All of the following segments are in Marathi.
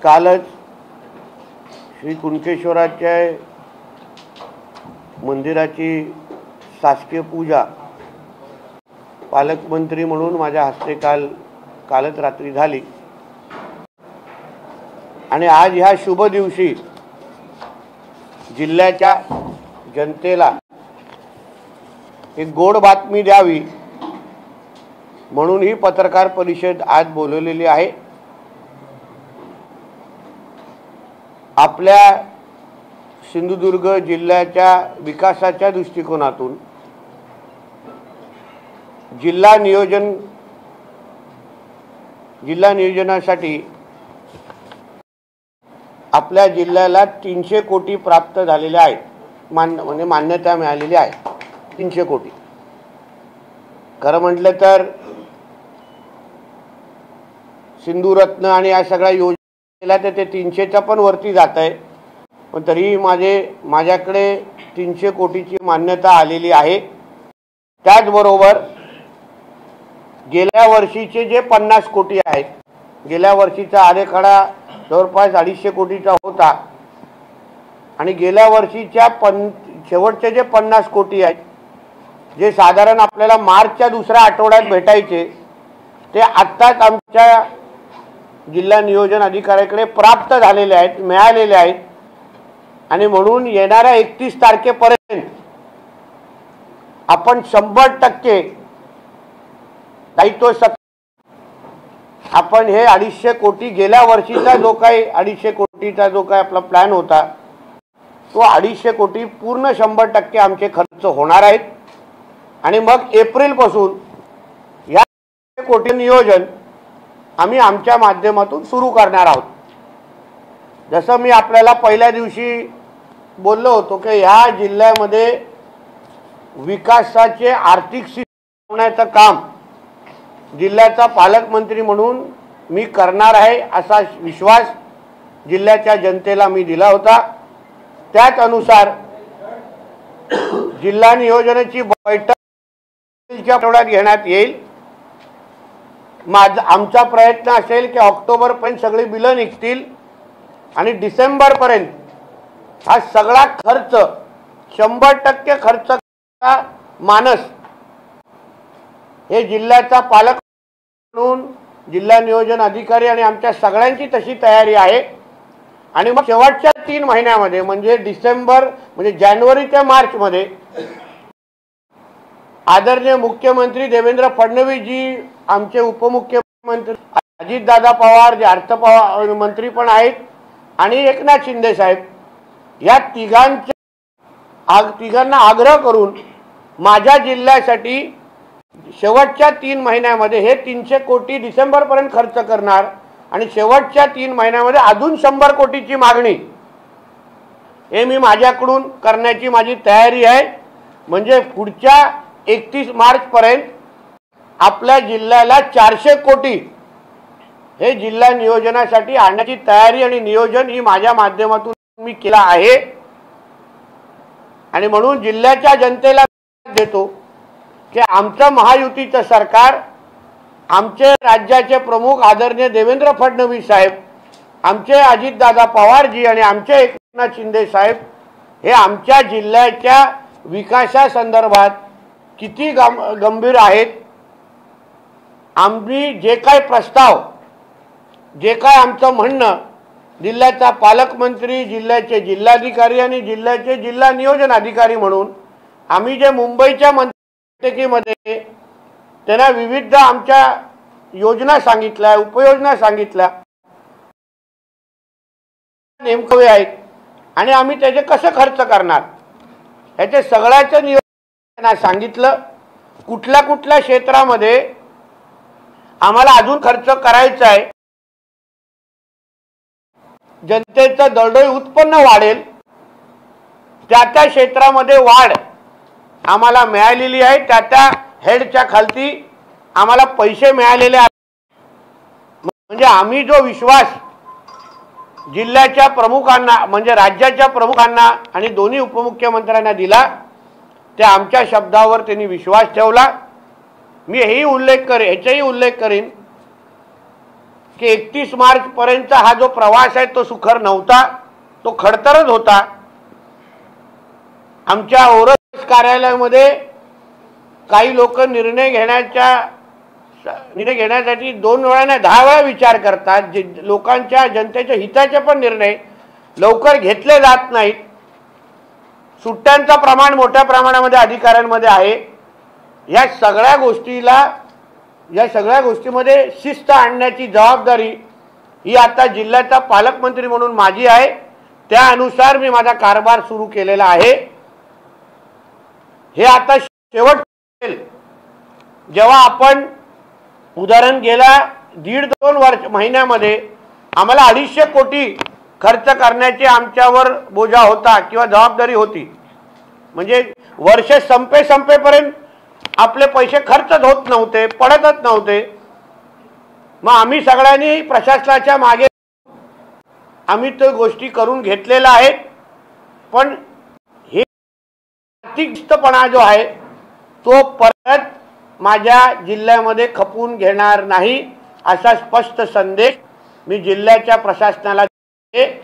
कालच श्री कुणकेश्वराच्या मंदिराची शासकीय पूजा पालकमंत्री म्हणून माझ्या हस्ते कालच रात्री झाली आणि आज ह्या शुभ दिवशी जिल्ह्याच्या जनतेला एक गोड बातमी द्यावी म्हणून ही पत्रकार परिषद आज बोलवलेली आहे। आपल्या सिंधुदुर्ग जिल्ह्याच्या विकासाच्या दृष्टिकोनातून जिल्हा नियोजनासाठी आपल्या जिल्ह्याला 300 कोटी प्राप्त झालेले आहेत, म्हणजे मान्यता मिळालेली आहे 300 कोटी। खरं म्हटलं तर सिंधुरत्न आणि या सगळ्या योजनेला ते 300च्या पण वरती जात आहे, पण तरीही माझ्याकडे 300 कोटीची मान्यता आलेली आहे। त्याचबरोबर गेल्या वर्षीचे जे 50 कोटी आहेत, गेल्या वर्षीचा आरेखडा जवळपास 250 कोटीचा होता आणि गेल्या वर्षीच्या शेवटचे जे 50 कोटी आहेत, जे साधारण आपल्याला मार्चच्या दुसऱ्या आठवड्यात भेटायचे, ते आत्ताच आमच्या जिल्हा नियोजन अधिकाऱ्याकडे प्राप्त झालेले आहेत, मिळालेले आहेत आणि म्हणून येणाऱ्या 31 तारखेपर्यंत आपण 100% दायित्व आपण हे 250 कोटी गेल्या वर्षीचा जो काही 250 कोटीचा जो काही आपला प्लॅन होता, तो 250 कोटी पूर्ण 100% आमचे खर्च होणार आहेत आणि मग एप्रिल पासून या कोटी नियोजन आम्ही आमच्या माध्यमातून सुरू करणार आहोत। जसं मी आपल्याला पहिल्या दिवशी बोललो होतो की ह्या जिल्ह्यामध्ये विकासाचे आर्थिक स्थिती होण्याचं काम जिल्ह्याचा पालकमंत्री म्हणून मी करणार आहे असा विश्वास जिल्ह्याच्या जनतेला मी दिला होता। त्याच अनुसार जिल्हा नियोजनाची बैठक पुढच्या आठवड्यात घेण्यात येईल। आमचा प्रयत्न असेल की ऑक्टोबर पर्यंत सगळी बिलं निघतील आणि डिसेंबर पर्यंत हा सगळा खर्च 100% खर्च मानस हे जिल्ह्याचा पालक म्हणून जिल्हा नियोजन अधिकारी आणि आमच्या सगळ्यांची तशी तयारी आहे आणि मग शेवटच्या 3 महिन्यामध्ये म्हणजे डिसेंबर म्हणजे जानेवारी ते मार्च मध्ये आदरणीय मुख्यमंत्री देवेंद्र फडणवीस जी, आमचे उपमुख्यमंत्री अजितदादा पवार जे अर्थ मंत्री पण आहेत आणि एकनाथ शिंदे साहेब, या तिघांना आग्रह करून माझ्या जिल्ह्यासाठी शेवटच्या 3 महिन्यामध्ये हे 300 कोटी डिसेंबर पर्यंत खर्च करणार आणि शेवटच्या 3 महिन्यामध्ये अजून 100 कोटीची मागणी हे मी माझ्याकडून करण्याची माझी तयारी आहे। म्हणजे पुढच्या 31 मार्च पर्यंत आपल्या जिल्ह्याला 400 कोटी हे जिल्हा नियोजनासाठी आणण्याची तयारी आणि नियोजन ही माझ्या माध्यमातून मी केला आहे आणि म्हणून जिल्ह्याच्या जनतेला देतो की आमचं महायुतीचं सरकार, आमचे राज्याचे प्रमुख आदरणीय देवेंद्र फडणवीस साहेब, आमचे अजितदादा पवारजी आणि आमचे एकनाथ शिंदे साहेब हे आमच्या जिल्ह्याच्या विकासासंदर्भात किती गंभीर आहेत। आम्ही जे काही प्रस्ताव, जे काय आमचं म्हणणं जिल्ह्याचा पालकमंत्री, जिल्ह्याचे जिल्हाधिकारी आणि जिल्ह्याचे जिल्हा नियोजन अधिकारी म्हणून आम्ही जे मुंबईच्या बैठकीमध्ये त्यांना विविध आमच्या योजना सांगितल्या, उपयोजना सांगितल्या, नेमके आहेत आणि आम्ही त्याचे कसं खर्च करणार याचे सगळ्याचं नियोजन सांगितलं। कुठल्या कुठल्या क्षेत्रामध्ये आम्हाला अजून खर्च करायचा आहे, जनतेचं दरडोई उत्पन्न वाढेल, त्या क्षेत्रामध्ये वाढ आम्हाला मिळालेली आहे, त्या हेडच्या खालती आम्हाला पैसे मिळालेले आहेत। म्हणजे आम्ही जो विश्वास जिल्ह्याच्या प्रमुखांना म्हणजे राज्याच्या प्रमुखांना आणि दोन्ही उपमुख्यमंत्र्यांना दिला, त्या आमच्या शब्दावर त्यांनी विश्वास ठेवला। मी हेही उल्लेख करेन की 31 मार्च पर्यंतचा हा जो प्रवास आहे तो सुखर नव्हता, तो खडतरच होता। आमच्या ओरस कार्यालयामध्ये काही लोक निर्णय घेण्यासाठी 2 वेळा नाही 10 वेळा विचार करतात। लोकांच्या जनतेच्या हिताचे पण निर्णय लवकर घेतले जात नाहीत। सुट्ट्यांचं प्रमाण मोठ्या प्रमाणामध्ये अधिकाऱ्यांमध्ये आहे। या सगळ्या गोष्टीमध्ये शिस्त आणण्याची जबाबदारी ही आता जिल्ह्याचा पालकमंत्री म्हणून माझी आहे। त्यानुसार मी माझा कारभार सुरू केलेला आहे। हे आता शेवट जेव्हा आपण उदाहरण गेल्या 1.5-2 महिन्यामध्ये आम्हाला 250 कोटी खर्च करण्याची आमच्यावर बोजा होता किंवा जबाबदारी होती। म्हणजे वर्ष संपेपर्यंत आपले पैसे खर्चच होत नव्हते, पडतच नव्हते। मग आम्ही सगळ्यांनी प्रशासनाच्या मागे आम्ही तो गोष्टी करून घेतलेल्या आहेत। पण हे आर्थिकपणा जो आहे तो परत माझ्या जिल्ह्यामध्ये खपून घेणार नाही असा स्पष्ट संदेश मी जिल्ह्याच्या प्रशासनाला देते।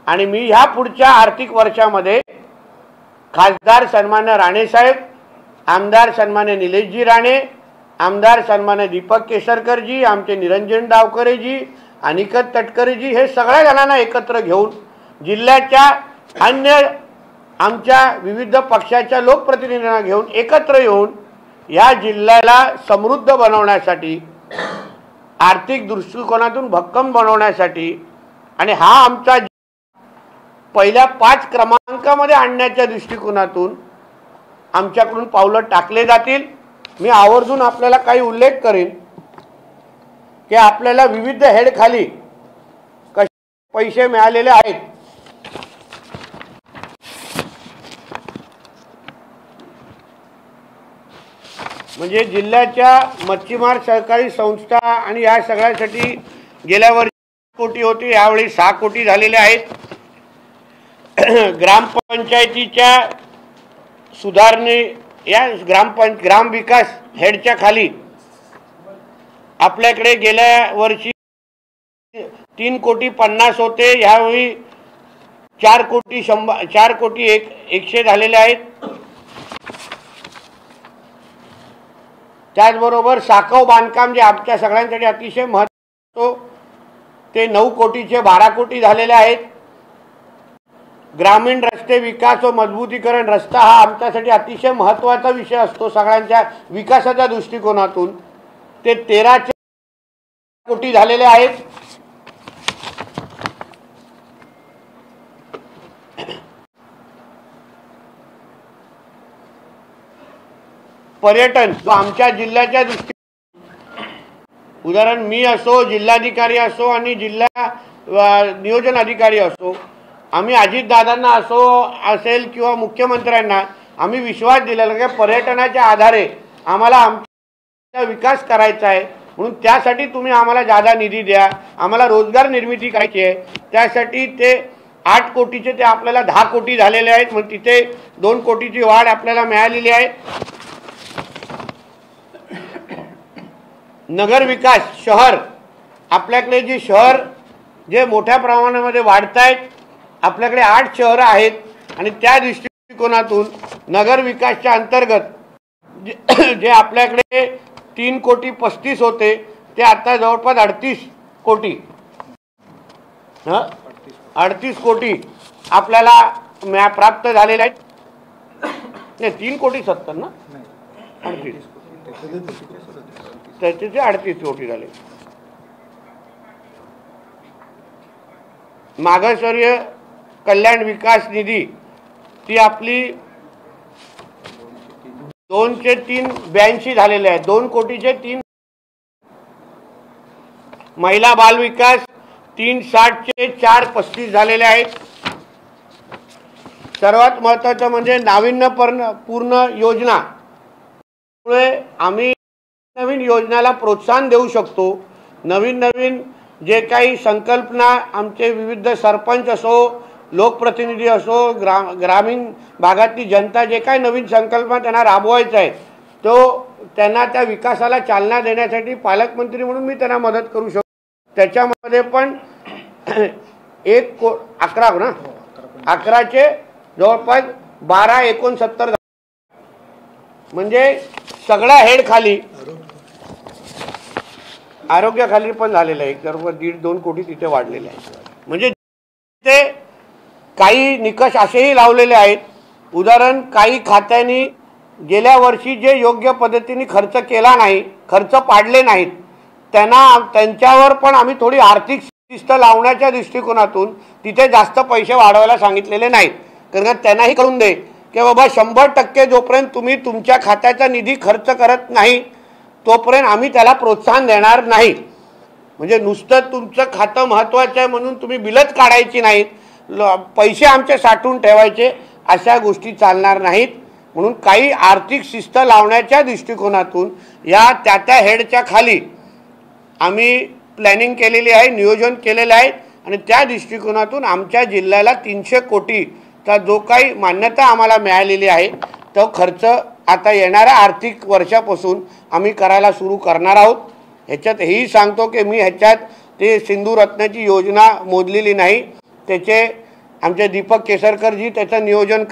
आणि मी ह्या पुढच्या आर्थिक वर्षामध्ये खासदार सन्मान्य राणे साहेब, आमदार सन्मान्य निलेशजी राणे, आमदार सन्मान्य दीपक केसरकरजी, आमचे निरंजन डावकरेजी, अनिकेत तटकरेजी हे सगळ्या जणांना एकत्र घेऊन जिल्ह्याच्या अन्य आमच्या विविध पक्षाच्या लोकप्रतिनिधींना घेऊन एकत्र येऊन या जिल्ह्याला समृद्ध बनवण्यासाठी, आर्थिक दृष्टिकोनातून भक्कम बनवण्यासाठी आणि हा आमचा पहिल्या 5 क्रमांकामध्ये आणण्याच्या दृष्टिकोनातून आमच्याकडून पावलं टाकले जातील। मी आवर्जून आपल्याला काही उल्लेख करेन की आपल्याला विविध हेड खाली कसे पैसे मिळालेले आहेत। म्हणजे जिल्ह्याच्या मच्छीमार सहकारी संस्था आणि या सगळ्यासाठी गेल्या वर्षी कोटी होती, यावेळी 6 कोटी झालेले आहेत। ग्रामपंचायतीच्या सुधारणे या ग्राम विकास हेडच्या खाली आपल्याकडे गेल्या वर्षी 3,50,00,000 होते, यावेळी 4,100,000 झालेले आहेत। त्याचबरोबर साखव बांधकाम जे आमच्या सगळ्यांसाठी अतिशय महत्त्वाचे ते 9 कोटीचे 12 कोटी झालेले आहेत। ग्रामीण रस्ते विकास व मजबूतीकरण रस्ता हा आमच्यासाठी अतिशय महत्त्वाचा विषय असतो सगळ्यांच्या विकासाच्या दृष्टिकोनातून, ते 13 कोटी झालेले आहेत। पर्यटन जो आमच्या जिल्ह्याच्या दृष्टीने उदाहरण मी असो, जिल्हाधिकारी असो आणि जिल्हा नियोजन अधिकारी असो, आम्ही अजितदादांना असेल किंवा मुख्यमंत्र्यांना आम्ही विश्वास दिलेला की पर्यटनाच्या आधारे आम्हाला आमचा विकास करायचा आहे, म्हणून त्यासाठी तुम्ही आम्हाला जादा निधी द्या, आम्हाला रोजगार निर्मिती करायची आहे। त्यासाठी ते 8 कोटीचे ते आपल्याला 10 कोटी झालेले आहेत, म्हणजे तिथे 2 कोटीची वाढ आपल्याला मिळालेली आहे। नगर विकास शहर आपल्याकडे जे शहर जे मोठ्या प्रमाणामध्ये वाढत आहेत, आपल्याकडे 8 शहर आहेत आणि त्या दृष्टिकोनातून नगर विकासच्या अंतर्गत जे आपल्याकडे 3,35,00,000 होते ते आता जवळपास 38 कोटी 38 कोटी आपल्याला प्राप्त झालेले आहेत। नाही 3,70,00,000 ना, 38 त्याचे 38 कोटी झाले। मागासवर्गीय कल्याण विकास निधी ती आपली 2,382 झालेले आहे, 2 कोटीचे 3। महिला बाल विकास 360चे 435 झालेले आहेत। सर्वात महत्त्वाचं म्हणजे नाविन्यपूर्ण योजना, आम्ही नवीन योजनाला प्रोत्साहन देऊ शकतो। नवीन जे काही संकल्पना आमचे विविध सरपंच असो, लोकप्रतिनिधी असो, ग्रामीण भागातली जनता जे काही नवीन संकल्पना त्यांना राबवायचा आहे तो त्यांना त्या विकासाला चालना देण्यासाठी पालकमंत्री म्हणून मी त्यांना मदत करू शकतो। त्याच्यामध्ये पण 11 ना 11चे जवळपास 12-69 म्हणजे सगळ्या हेड खाली आरोग्य खाली पण झालेलं आहे. तर 1.5-2 कोटी तिथे वाढलेले आहे. म्हणजे ते काही निकष असेही लावलेले आहेत. उदाहरण काही खात्यांनी गेल्या वर्षी जे योग्य पद्धतीने खर्च केला नाही, खर्च पाडले नाहीत, त्यांच्यावर पण आम्ही थोडी आर्थिक शिस्त लावण्याच्या दृष्टिकोनातून तिथे जास्त पैसे वाढवायला सांगितलेले नाहीत. कारण त्यांनाही कळून दे की बाबा 100% जोपर्यंत तुम्ही तुमच्या खात्याचा निधी खर्च करत नाही तोपर्यंत आम्ही त्याला प्रोत्साहन देणार नाही. म्हणजे नुसतं तुमचं खातं महत्त्वाचं आहे म्हणून तुम्ही बिलच काढायची नाहीत, पैसे आमचे साठवून ठेवायचे, अशा गोष्टी चालणार नाहीत. म्हणून काही आर्थिक शिस्त लावण्याच्या दृष्टिकोनातून या त्या हेडच्या खाली आम्ही प्लॅनिंग केलेली आहे, नियोजन केलेलं आहे. आणि त्या दृष्टिकोनातून आमच्या जिल्ह्याला 300 कोटीचा जो काही मान्यता आम्हाला मिळालेली आहे तो खर्च आता येणाऱ्या आर्थिक वर्षापासून आम्ही करायला सुरू करणार आहोत. ह्याच्यात हेही सांगतो की मी ह्याच्यात ते सिंधू रत्नाची योजना मोजलेली नाही, त्याचे आमचे दीपक केसरकरजी त्याचं नियोजन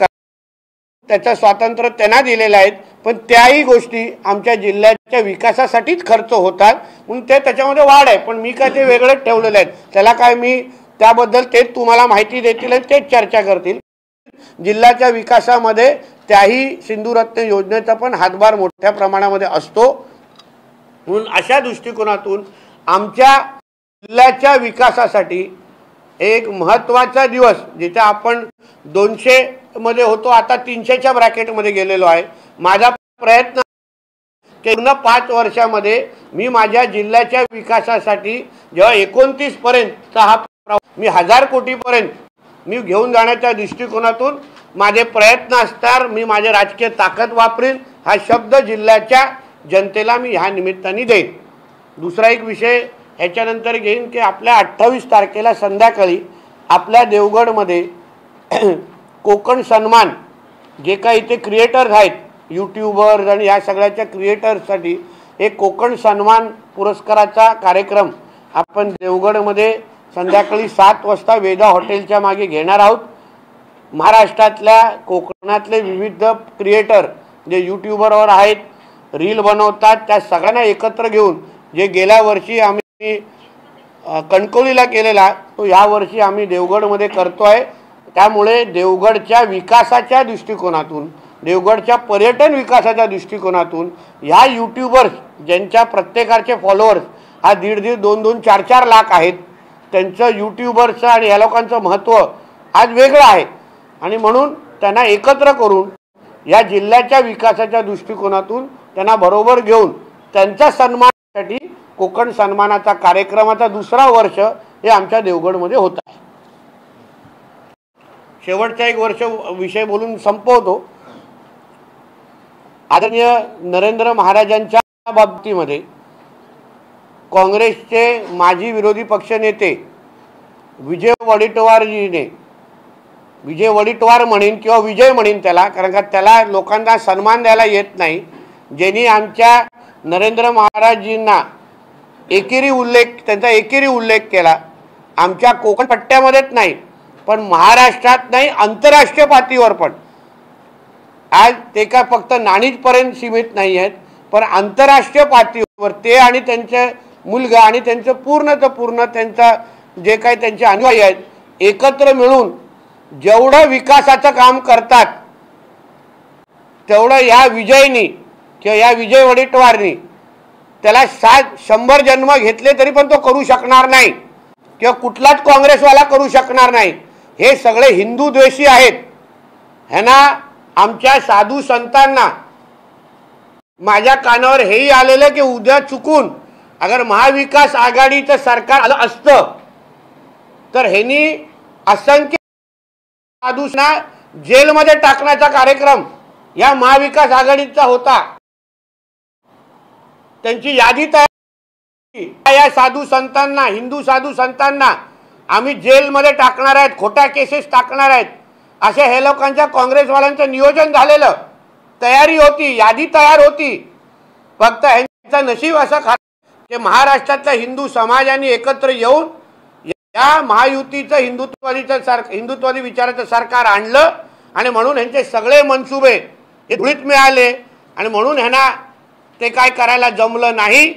त्याचं स्वातंत्र्य त्यांना दिलेलं आहे. पण त्याही गोष्टी आमच्या जिल्ह्याच्या विकासासाठीच खर्च होतात म्हणून ते त्याच्यामध्ये वाढ आहे. पण मी काय ते वेगळेच ठेवलेले आहेत, त्याला काय मी त्याबद्दल तेच तुम्हाला माहिती देतील आणि तेच चर्चा करतील. जिल्ह्याच्या विकासामध्ये त्याही सिंधुरत्न योजनेचा पण हातभार मोठ्या प्रमाणामध्ये असतो. म्हणून अशा दृष्टिकोनातून आमच्या जिल्ह्याच्या विकासासाठी एक महत्त्वाचा दिवस, जिथे आपण 200 मध्ये होतो आता 300च्या ब्रॅकेटमध्ये गेलेलो आहे. माझा प्रयत्न की 5 वर्षामध्ये मी माझ्या जिल्ह्याच्या विकासासाठी जेव्हा 29 पर्यंतचा हा मी 1000 कोटीपर्यंत मी घेऊन जाण्याच्या दृष्टिकोनातून माझे प्रयत्न असतात. मी माझे राजकीय ताकद वापरेन हा शब्द जिल्ह्याच्या जनतेला मी ह्या निमित्ताने देईन. दुसरा एक विषय ह्याच्यानंतर घेईन की आपल्या 28 तारखेला संध्याकाळी आपल्या देवगडमध्ये कोकण सन्मान जे काही इथे क्रिएटर्स आहेत, यूट्यूबर्स आणि या सगळ्याच्या क्रिएटर्ससाठी एक कोकण सन्मान पुरस्काराचा कार्यक्रम आपण देवगडमध्ये संध्याकाळी 7 वाजता वेदा हॉटेलच्या मागे घेणार आहोत. महाराष्ट्रातल्या कोकणातले विविध क्रिएटर जे यूट्यूबरवर आहेत, रील बनवतात, त्या सगळ्यांना एकत्र घेऊन जे गेल्या वर्षी आम्ही कणकवलीला केलेला तो यावर्षी आम्ही देवगडमध्ये करतो आहे. त्यामुळे देवगडच्या विकासाच्या दृष्टिकोनातून, देवगडच्या पर्यटन विकासाच्या दृष्टिकोनातून ह्या यूट्यूबर्स ज्यांच्या प्रत्येकाचे फॉलोअर्स हा 1.5-1.5, 2-2, 4-4 लाख आहेत, त्यांचं यूट्यूबर्सचं आणि ह्या लोकांचं महत्त्व आज वेगळं आहे. आणि म्हणून त्यांना एकत्र करून या जिल्ह्याच्या विकासाच्या दृष्टिकोनातून त्यांना बरोबर घेऊन त्यांच्या सन्मानासाठी कोकण सन्मानाचा कार्यक्रमाचा 2रा वर्ष हे आमच्या देवगडमध्ये होत आहे. शेवटचा एक वर्ष विषय बोलून संपवतो. आदरणीय नरेंद्र महाराजांच्या बाबतीमध्ये काँग्रेसचे माजी विरोधी पक्षनेते विजय वडेट्टीवारजीने, विजय वडेट्टीवार म्हणेन किंवा विजय म्हणेन त्याला, कारण का त्याला लोकांना सन्मान द्यायला येत नाही, ज्यांनी आमच्या नरेंद्र महाराजजींना त्यांचा एकेरी उल्लेख केला. आमच्या कोकण पट्ट्यामध्येच नाही पण महाराष्ट्रात नाही, आंतरराष्ट्रीय पातळीवर पण आज ते काय फक्त नाणीजपर्यंत सीमित नाही आहेत, पण आंतरराष्ट्रीय पातळीवर ते आणि त्यांचे मुलगा आणि त्यांचं पूर्ण त्यांचा जे काही त्यांचे अनुयायी आहेत एकत्र मिळून जेवढं विकासाचं काम करतात तेवढं या विजयनी किंवा या विजय वडेट्टीवारनी त्याला 100 जन्म घेतले तरी पण तो करू शकणार नाही किंवा कुठलाच काँग्रेसवाला करू शकणार नाही. हे सगळे हिंदू द्वेषी आहेत. ह्यांना आमच्या साधू संतांना माझ्या कानावर हेही आलेलं की उद्या चुकून अगर महाविकास आघाडीचं सरकार आलं असतं तर ह्यांनी असंख्य साधूंना जेलमध्ये टाकण्याचा कार्यक्रम या महाविकास आघाडीचा होता. त्यांची यादी तयार, या साधू संतांना, हिंदू साधू संतांना आम्ही जेलमध्ये टाकणार आहेत, खोट्या केसेस टाकणार आहेत, असे हे लोकांच्या काँग्रेसवाल्यांचं नियोजन झालेलं, तयारी होती, यादी तयार होती. फक्त ह्यांचं नशीब असं ते महाराष्ट्रातल्या हिंदू समाजाने एकत्र येऊन या महायुतीचं हिंदुत्वादी विचाराचं सरकार आणलं आणि म्हणून यांचे सगळे मनसुबे हे धुळीत मिळाले आणि म्हणून ह्यांना ते काय करायला जमलं नाही।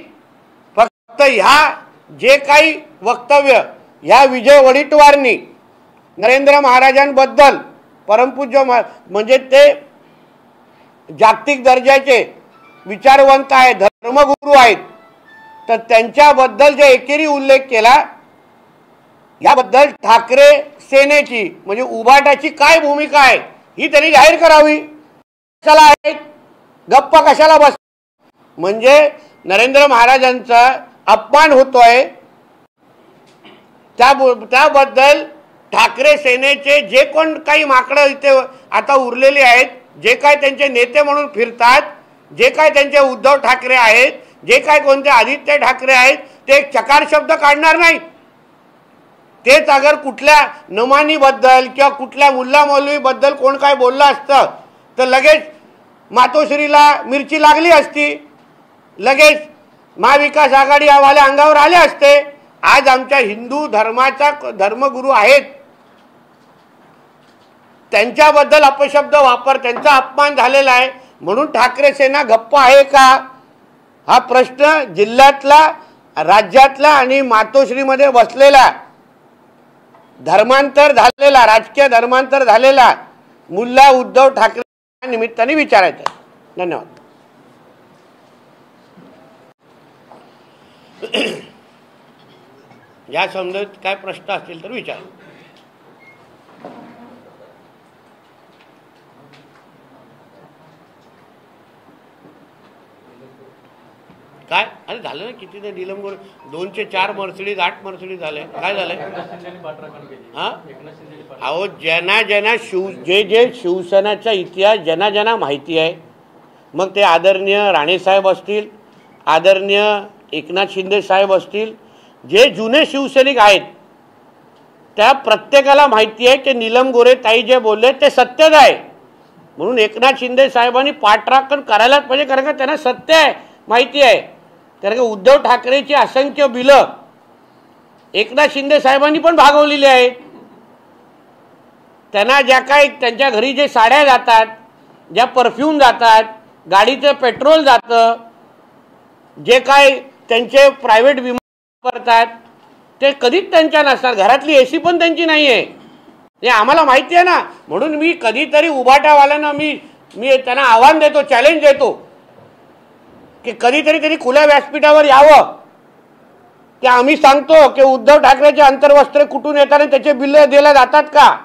फक्त ह्या जे काही वक्तव्य ह्या विजय वडेट्टीवारांनी नरेंद्र महाराजांबद्दल परमपूज्य म्हणजे ते जागतिक दर्जाचे विचारवंत आहेत, धर्मगुरू आहेत, तर त्यांच्याबद्दल जे एकेरी उल्लेख केला याबद्दल ठाकरे सेनेची म्हणजे उभाटाची काय भूमिका आहे ही त्यांनी जाहीर करावी। कशाला आहेत गप्पा कशाला बस, म्हणजे नरेंद्र महाराजांचा अपमान होतोय त्याबद्दल ठाकरे सेनेचे जे कोण काही माकडं इथे आता उरलेले आहेत, जे काय त्यांचे नेते म्हणून फिरतात, जे काय त्यांचे उद्धव ठाकरे आहेत, जे काय कोणते आदित्य ठाकरे आहेत, ते चकार शब्द काढणार नाही। तेच अगर कुठल्या नमानीबद्दल किंवा कुठल्या मुल्ला मौलवीबद्दल कोण काय बोललं असतं तर लगेच मातोश्रीला मिरची लागली असती, लगेच महाविकास आघाडी वाले अंगावर आले असते। आज आमच्या हिंदू धर्माचा धर्मगुरू आहेत त्यांच्याबद्दल अपशब्द वापर, त्यांचा अपमान झालेला आहे म्हणून ठाकरे सेना गप्प आहे का हा प्रश्न जिल्ह्यातला, राज्यातला आणि मातोश्रीमध्ये बसलेला धर्मांतर झालेला, राजकीय धर्मांतर झालेला मुल्ला उद्धव ठाकरे निमित्ताने विचारायचं आहे। धन्यवाद। या संदर्भात काय प्रश्न असतील तर विचार। काय अरे झालं ना किती ते नीलम गोरे 2 चे 4 मर्सिडीज 8 मर्सिडीज झाले, काय झालंय? हा अहो ज्यांना जे शिवसेनेचा इतिहास ज्यांना माहिती आहे, मग ते आदरणीय राणेसाहेब असतील, आदरणीय एकनाथ शिंदे साहेब असतील, जे जुने शिवसैनिक आहेत त्या प्रत्येकाला माहिती आहे की नीलम गोरे ताई जे बोलले ते सत्यच आहे। म्हणून एकनाथ शिंदे साहेबांनी पाठराखण करायलाच पाहिजे, कारण का त्यांना सत्य आहे माहिती आहे। कारण की उद्धव ठाकरेची असंख्य बिलं एकनाथ शिंदे साहेबांनी पण भागवलेली आहेत। त्यांना ज्या काही त्यांच्या घरी जे साड्या जातात, ज्या परफ्यूम जातात, गाडीचं पेट्रोल जातं, जे काय त्यांचे प्रायव्हेट विमान वापरतात ते कधीच त्यांच्या नसतात, घरातली एसी पण त्यांची नाही आहे, हे आम्हाला माहिती आहे ना। म्हणून मी कधीतरी उभाटावाल्यांना मी त्यांना आव्हान देतो, चॅलेंज देतो की कधीतरी त्यांनी खुल्या व्यासपीठावर यावं की आम्ही सांगतो की उद्धव ठाकरेचे अंतर्वस्त्रे कुठून येतात आणि त्याचे बिल दिले जातात का,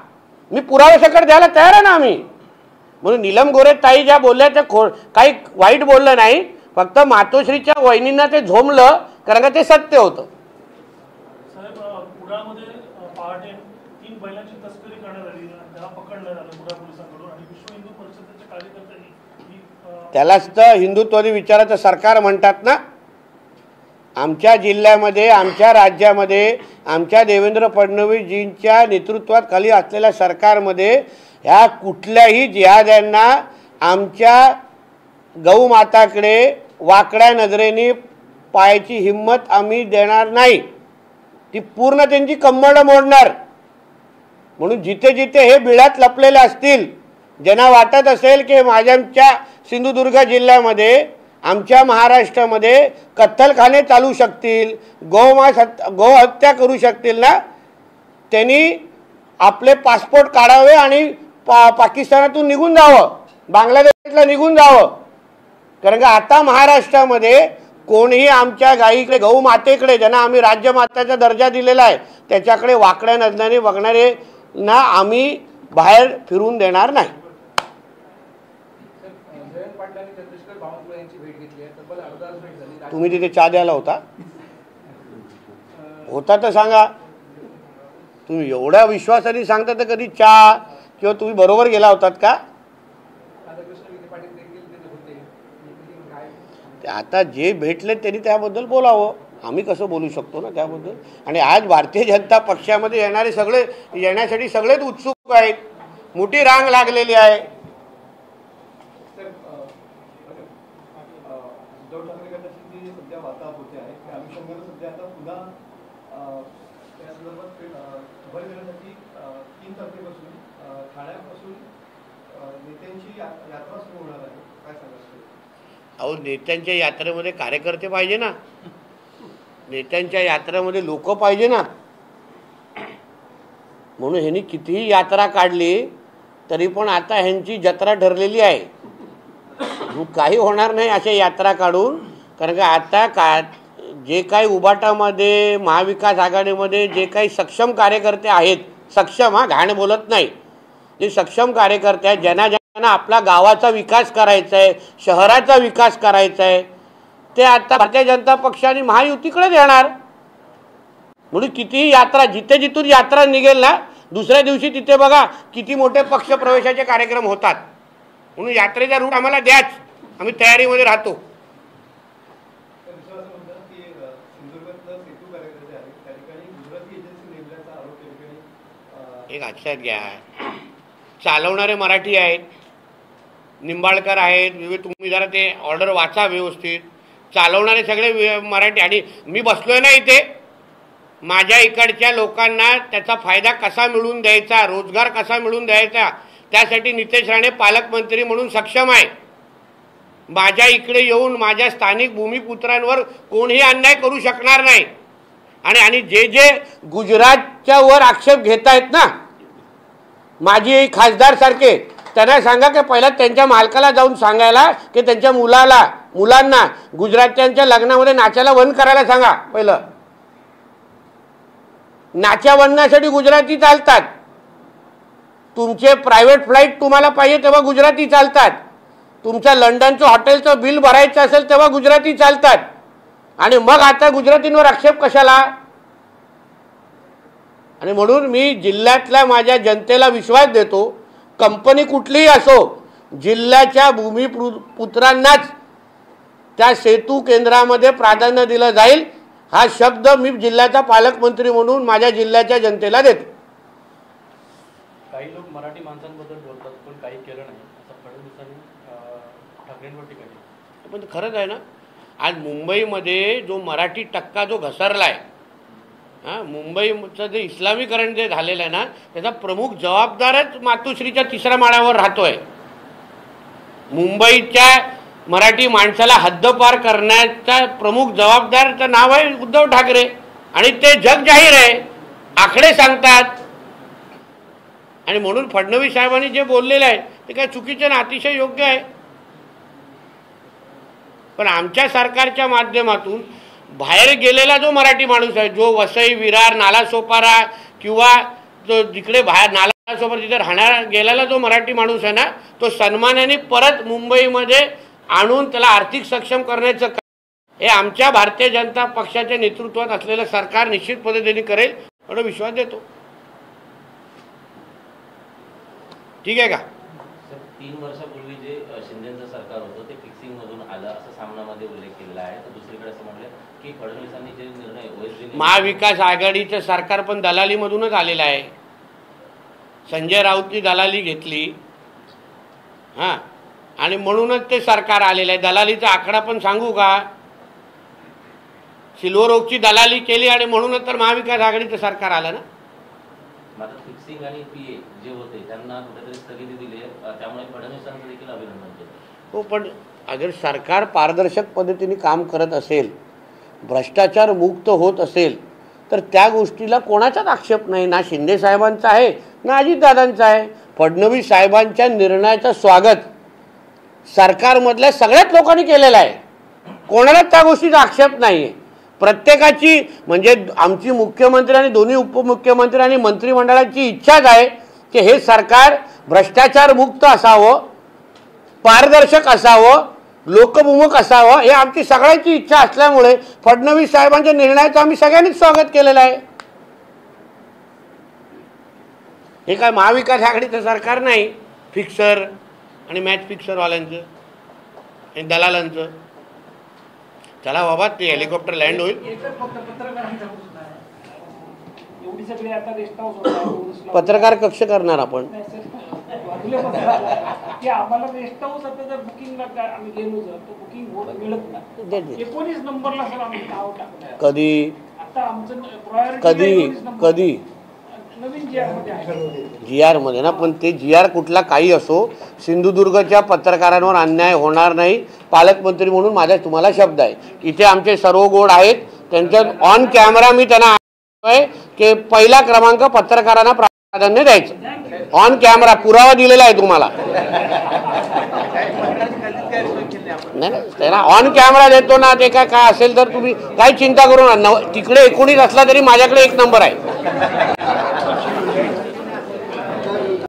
मी पुरावे सकट द्यायला तयार आहे ना आम्ही। म्हणून नीलम गोरे ताई ज्या बोलल्या ते काही वाईट बोललं नाही, फक्त मातोश्रीच्या वहिनींना ते झोमलं कारण का ते सत्य होतं। साहेब पुण्यामध्ये पहाटे 3 बैलांची तस्करी करण्यात आली, त्याला पकडण्यात आलं पुणे पोलिसांकडून आणि विश्व हिंदू परिषदेचे कार्यकर्ते त्यालाच तर हिंदुत्वादी विचाराचं सरकार म्हणतात ना। आमच्या जिल्ह्यामध्ये, आमच्या राज्यामध्ये, आमच्या देवेंद्र फडणवीसजींच्या नेतृत्वात खाली असलेल्या सरकारमध्ये ह्या कुठल्याही जिहाद्यांना आमच्या गौमाताकडे वाकड्या नजरेने पायाची हिम्मत आम्ही देणार नाही, ती पूर्ण त्यांची कंबरडं मोडणार। म्हणून जिथे जिथे हे बिळात लपलेले असतील, ज्यांना वाटत असेल की माझ्या सिंधुदुर्ग जिल्ह्यामध्ये, आमच्या महाराष्ट्रामध्ये कत्तलखाने चालू शकतील, गोहत्या करू शकतील ना, त्यांनी आपले पासपोर्ट काढावे आणि पाकिस्तानातून निघून जावं, बांगलादेशला निघून जावं। कारण का आता महाराष्ट्रामध्ये कोणीही आमच्या गाईकडे, गौमातेकडे, ज्यांना आम्ही राज्यमाताचा दर्जा दिलेला आहे, त्याच्याकडे वाकड्या नजरेने बघणारे ना आम्ही बाहेर फिरून देणार नाही। तुम्ही तिथे चहा द्यायला होता तर सांगा, तुम्ही एवढ्या विश्वासाने सांगता तर कधी चहा किंवा तुम्ही बरोबर गेला होतात का? आता जे भेटले त्यांनी त्याबद्दल बोलावं, आम्ही कसं बोलू शकतो ना त्याबद्दल। आणि आज भारतीय जनता पक्षामध्ये येण्यासाठी सगळेच उत्सुक आहेत, मोठी रांग लागलेली आहे। उद्धव ठाकरे गटाची जी सध्या वार्ता होते आहे की आम्ही पुन्हा त्या संदर्भात खबर देण्यासाठी 3 तारखेपासून ठाण्यापासून नेत्यांची यात्रा सुरू होणार आहे, काय सांगाल? अहो, नेत्यांच्या यात्रेमध्ये कार्यकर्ते पाहिजे ना, नेत्यांच्या यात्रेमध्ये लोक पाहिजे ना. म्हणून ह्यांनी कितीही यात्रा काढली तरी पण आता ह्यांची जत्रा ठरलेली आहे. काही होणार नाही अशा यात्रा काढून. कारण का आता जे काही उबाटामध्ये महाविकास आघाडीमध्ये जे काही सक्षम कार्यकर्ते आहेत, सक्षम, घाण बोलत नाही, जे सक्षम कार्यकर्ते आहेत, ज्यांना आपला गावाचा विकास करायचा आहे, शहराचा विकास करायचा आहे, ते आता भारतीय जनता पक्ष आणि महायुतीकडे देणार. म्हणून कितीही यात्रा, जिथून यात्रा निघेल ना, दुसऱ्या दिवशी तिथे बघा किती मोठे पक्ष प्रवेशाचे कार्यक्रम होतात. म्हणून यात्रेचा रूट आम्हाला द्याच, आम्ही तयारीमध्ये राहतो. एक लक्षात घ्या, चालवणारे मराठी आहेत, निंबाळकर आहेत, तुम्ही जरा ते ऑर्डर वाचा व्यवस्थित. चालवणारे सगळे मराठी. आणि मी बसलोय ना इथे, माझ्या इकडच्या लोकांना त्याचा फायदा कसा मिळवून द्यायचा, रोजगार कसा मिळवून द्यायचा, त्यासाठी नितेश राणे पालकमंत्री म्हणून सक्षम आहे. माझ्या इकडे येऊन माझ्या स्थानिक भूमिपुत्रांवर कोणीही अन्याय करू शकणार नाही. आणि जे गुजरातच्या वर आक्षेप घेत आहेत ना माझी खासदार सारखे, त्यांना सांगा की पहिला त्यांच्या मालकाला जाऊन सांगायला की त्यांच्या मुलांना गुजरात्यांच्या लग्नामध्ये नाचायला बंद करायला सांगा. पहिलं नाच्या बनण्यासाठी गुजराती चालतात. तुमचे प्रायव्हेट फ्लाईट तुम्हाला पाहिजे तेव्हा गुजराती चालतात. तुमच्या लंडनचं हॉटेलचं बिल भरायचं असेल तेव्हा गुजराती चालतात. आणि मग आता गुजरातींवर आक्षेप कशाला? आणि म्हणून मी जिल्ह्यातल्या माझ्या जनतेला विश्वास देतो, कंपनी कुठलीही असो, जिल्ह्याच्या भूमिपुत्रांनाच त्या सेतू केंद्रामध्ये प्राधान्य दिलं जाईल, हा शब्द मी जिल्ह्याचा पालकमंत्री म्हणून माझ्या जिल्ह्याच्या जनतेला देतो. काही लोक मराठी माणसांबद्दल बोलतात पण काही केलं नाही असं फडणवीसांनी ठाकरेंवर टीका केली. पण खरंच आहे ना, आज मुंबईमध्ये जो मराठी टक्का जो घसरलाय, मुंबईचं जे इस्लामीकरण जे झालेलं आहे ना, त्याचा प्रमुख जबाबदारच मातोश्रीच्या 3ऱ्या माळ्यावर राहतोय. मुंबईच्या मराठी माणसाला हद्दपार करण्याचा प्रमुख जबाबदारचं नाव आहे उद्धव ठाकरे. आणि ते जग जाहीर आहे, आकडे सांगतात. आणि म्हणून फडणवीस साहेबांनी जे बोललेलं आहे ते काय चुकीचं ना, अतिशय योग्य आहे. पण आमच्या सरकारच्या माध्यमातून बाहेर गेलेला जो मराठी माणूस आहे, जो वसई, विरार, नालासोपारा किंवा जो जिकडे बाहेर नालासोपारा तिथे राहणार गेलेला जो मराठी माणूस आहे ना, तो सन्मानाने परत मुंबईमध्ये आणून त्याला आर्थिक सक्षम करण्याचं काम हे आमच्या भारतीय जनता पक्षाच्या नेतृत्वात असलेलं सरकार निश्चित पद्धतीने करेल एवढा विश्वास देतो. ठीक आहे का? 3 वर्षापूर्वी जे शिंदेचं सरकार होतं ते फिक्सिंग मधून आलं असं सामनामध्ये उल्लेख केलेला आहे. तर दुसरीकडे असं म्हटलं की फडणवीसांनी जे निर्णय महाविकास आघाडीचं सरकार पण दलालीमधूनच आलेलं आहे. संजय राऊतनी दलाली घेतली, आणि म्हणूनच ते सरकार आलेलं आहे. दलालीचा आकडा पण सांगू का? सिल्वर ओकची दलाली केली आणि म्हणूनच तर महाविकास आघाडीचं सरकार आलं ना. मात्र फिक्सिंग आणि पीए जे होते त्यांना कुठेतरी स्थगिती दिली, त्यामुळे फडणवीसांचं देखील अभिनंदन केलं. हो, पण अगर सरकार पारदर्शक पद्धतीने काम करत असेल, भ्रष्टाचार मुक्त होत असेल, तर त्या गोष्टीला कोणाचाच आक्षेप नाही. ना शिंदे साहेबांचा आहे ना अजितदादांचा आहे. फडणवीस साहेबांच्या निर्णयाचं स्वागत सरकारमधल्या सगळ्याच लोकांनी केलेलं आहे. कोणालाच त्या गोष्टीचा आक्षेप नाही आहे. प्रत्येकाची म्हणजे आमची मुख्यमंत्री आणि दोन्ही उपमुख्यमंत्री आणि मंत्रिमंडळाची इच्छाच आहे की हे सरकार भ्रष्टाचार मुक्त असावं, पारदर्शक असावं, लोकभिमुख असावं, हे आमची सगळ्यांची इच्छा असल्यामुळे फडणवीस साहेबांच्या निर्णयाचं आम्ही सगळ्यांनीच स्वागत केलेलं आहे. हे काय महाविकास आघाडीचं सरकार नाही, फिक्सर आणि मॅच फिक्सरवाल्यांचं आणि दलालांचं. चला बाबा, ते हेलिकॉप्टर लँड होईल. पत्रकार कक्ष करणार आपण. कधी आता आमचं priority कधी number कधी नवीन GR मध्ये आहे. GR मध्ये ना, पण ते GR कुठला काही असो, सिंधुदुर्गच्या पत्रकारांवर अन्याय होणार नाही. पालकमंत्री म्हणून माझा तुम्हाला शब्द आहे. इथे आमचे सर्व गोड आहेत, त्यांच्या ऑन कॅमेरा मी त्यांना आहे की पहिला क्रमांक पत्रकारांना प्राधान्य द्यायचं. ऑन कॅमेरा पुरावा दिलेला आहे तुम्हाला. नाही त्यांना ऑन कॅमेरा देतो ना, ते काय असेल तर तुम्ही काही चिंता करू नका. तिकडे 19 असला तरी माझ्याकडे 1 नंबर आहे.